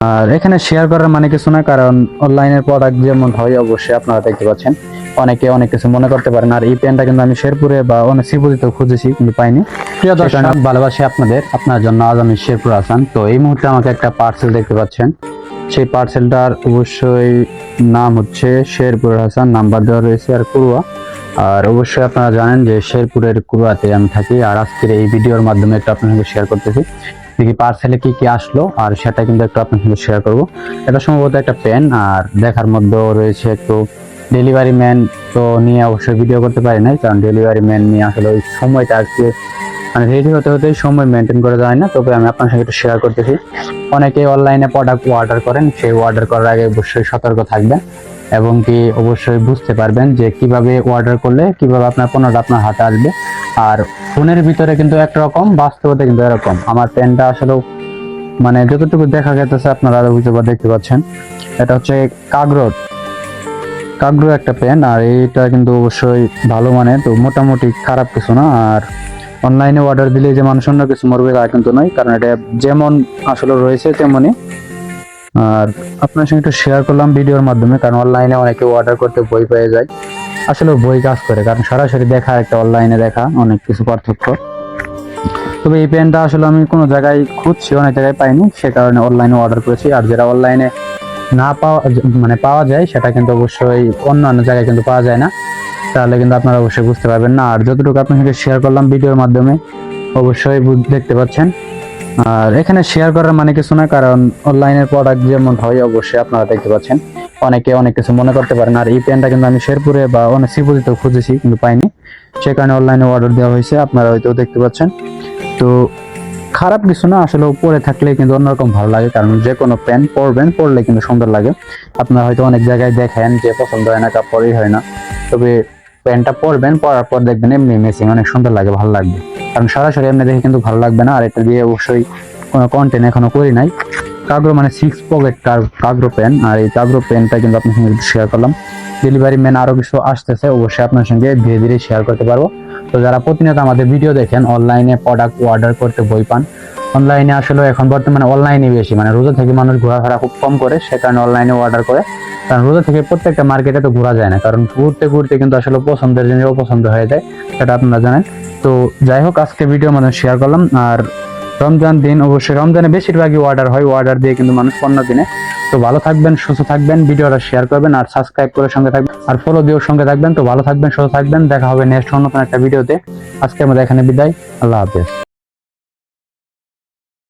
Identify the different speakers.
Speaker 1: আর এখানে শেয়ার করার মানে কিছু না, কারণ অনলাইনের প্রোডাক্ট যেমন হয় অবশ্যই আপনারা দেখতে পাচ্ছেন, অনেকে অনেক কিছু মনে করতে পারেন। আর এই পেনটা কিন্তু আমি শেরপুরে বা অনেক শ্রীপুরিতেও খুঁজেছি কিন্তু পাইনি। প্রিয় দর্শক, ভালোবাসি আপনার জন্য আজ আমি শেরপুর হাসান। তো এই মুহূর্তে আমাকে একটা পার্সেল দেখতে পাচ্ছেন, সেই পার্সেলটার অবশ্যই নাম হচ্ছে শেরপুর হাসান, নাম্বার দেওয়া রয়েছে আর কুড়ুয়া। আর অবশ্যই আপনারা জানেন যে শেরপুরের কুড়ুয়াতে আমি থাকি। আর আজকের এই ভিডিওর মাধ্যমে একটু আপনার সঙ্গে শেয়ার করতেছি দেখি পার্সেলে কি কি আসলো, আর সেটা কিন্তু একটু আপনার সঙ্গে শেয়ার করবো। এটা সম্ভবত একটা পেন, আর দেখার মধ্যেও রয়েছে একটু ডেলিভারি ম্যান তো নিয়ে অবশ্যই ভিডিও করতে পারি নাই, কারণ ডেলিভারি ম্যান নিয়ে আসলে ওই সময়টা আজকে মানে রেডি হতে হতেই সময় মেনটেন করে যায় না। তবে আমি আপনার সঙ্গে একটু শেয়ার করতেছি। অনেকে অনলাইনে প্রোডাক্ট অর্ডার করেন, সেই অর্ডার করার আগে অবশ্যই সতর্ক থাকবেন এবং কি অবশ্যই বুঝতে পারবেন যে কিভাবে অর্ডার করলে কিভাবে আপনার পণ্যটা আপনার হাতে আসবে। আর ফোনের ভিতরে কিন্তু একরকম, বাস্তবতা কিন্তু এরকম। আমার পেনটা আসলে মানে যতটুকু দেখা গেছে আপনারা বুঝতে দেখতে পাচ্ছেন, এটা হচ্ছে কাগ্রো একটা পেন। আর এইটা কিন্তু অবশ্যই ভালো মানে, তো মোটামুটি খারাপ কিছু না। আর অনলাইনে অর্ডার দিলে যে মানুষ অন্য কিছু মরবে তা কিন্তু নয়, কারণ এটা যেমন আসলে রয়েছে তেমনই। আর আপনার সঙ্গে একটু শেয়ার করলাম ভিডিওর মাধ্যমে, কারণ অনলাইনে অনেকে অর্ডার করতে বই পেয়ে যায়, আসলে বই কাজ করে, কারণ সরাসরি দেখা একটা অনলাইনে দেখা অনেক কিছু পার্থক্য। তবে এই পেনটা আসলে আমি কোনো জায়গায় খুঁজছি, অনেক জায়গায় পাইনি, সে কারণে অনলাইনে অর্ডার করেছি। আর যেটা অনলাইনে না পাওয়া যায় সেটা কিন্তু অবশ্যই অন্যান্য জায়গায় কিন্তু পাওয়া যায় না, তাহলে কিন্তু আপনারা অবশ্যই বুঝতে পারবেন না। আর যতটুকু আপনার সঙ্গে শেয়ার করলাম ভিডিওর মাধ্যমে অবশ্যই দেখতে পাচ্ছেন। আর এখানে শেয়ার করার মানে কিছু না, কারণ অনলাইনের প্রোডাক্ট যেমন হয় অবশ্যই আপনারা দেখতে পাচ্ছেন, অনেকে অনেক কিছু মনে করতে পারেন। আর এই পেনটা কিন্তু আমি শেরপুরে বা অনেক শ্রীপুরিতেও খুঁজেছি কিন্তু পাইনি, সে কারণে অনলাইনে অর্ডার দেওয়া হয়েছে, আপনারা হয়তো দেখতে পাচ্ছেন। তো খারাপ কিছু না, আসলে পরে থাকলে কিন্তু অন্যরকম ভালো লাগে, কারণ যে কোনো পেন পরলে কিন্তু সুন্দর লাগে। আপনারা হয়তো অনেক জায়গায় দেখেন যে পছন্দ হয় না, কাপড়ই হয় না, তবে প্যান্টটা পরার পর দেখবেন এমনি মেসিং অনেক সুন্দর লাগে, ভালো লাগবে। কারণ সরাসরি এমনি দেখে কিন্তু ভালো লাগবে না। আর এটা দিয়ে অবশ্যই কোনো কন্টেন্ট এখনো করি নাই। কাগ্রো মানে 6 পকেট কাগ্রো পেন। আর এই কাগ্রো পেনটা কিন্তু আপনার সঙ্গে শেয়ার করলাম। ডেলিভারি ম্যান আরো কিছু আসতেছে, অবশ্যই আপনার সঙ্গে ধীরে ধীরে শেয়ার করতে পারবো। তো যারা প্রতিনিয়ত আমাদের ভিডিও দেখেন, অনলাইনে প্রোডাক্ট অর্ডার করতে বই পান, অনলাইনে আসলে এখন বর্তমানে অনলাইনে বেশি, মানে রোজা থেকে মানুষ ঘোরাফেরা খুব কম করে, সে কারণে অনলাইনে অর্ডার করে। কারণ রোজা থেকে প্রত্যেকটা মার্কেটে তো ঘোরা যায় না, কারণ ঘুরতে ঘুরতে কিন্তু আসলে পছন্দের জিনিস অপছন্দ হয়ে যায়, সেটা আপনারা জানেন। তো যাই হোক, আজকে ভিডিও মানে শেয়ার করলাম। আর রমজান দিন, অবশ্যই রমজানে বেশিরভাগই অর্ডার হয়, অর্ডার দিয়ে কিন্তু মানুষ পণ্য কিনে। তো ভালো থাকবেন, সুস্থ থাকবেন, ভিডিওটা শেয়ার করবেন আর সাবস্ক্রাইব করে সঙ্গে থাকবেন, আর ফলো দিয়েও সঙ্গে থাকবেন। তো ভালো থাকবেন, সুস্থ থাকবেন, দেখা হবে নেক্সট অন্য কোনো একটা ভিডিওতে। আজকের মধ্যে এখানে বিদায়, আল্লাহ হাফেজ।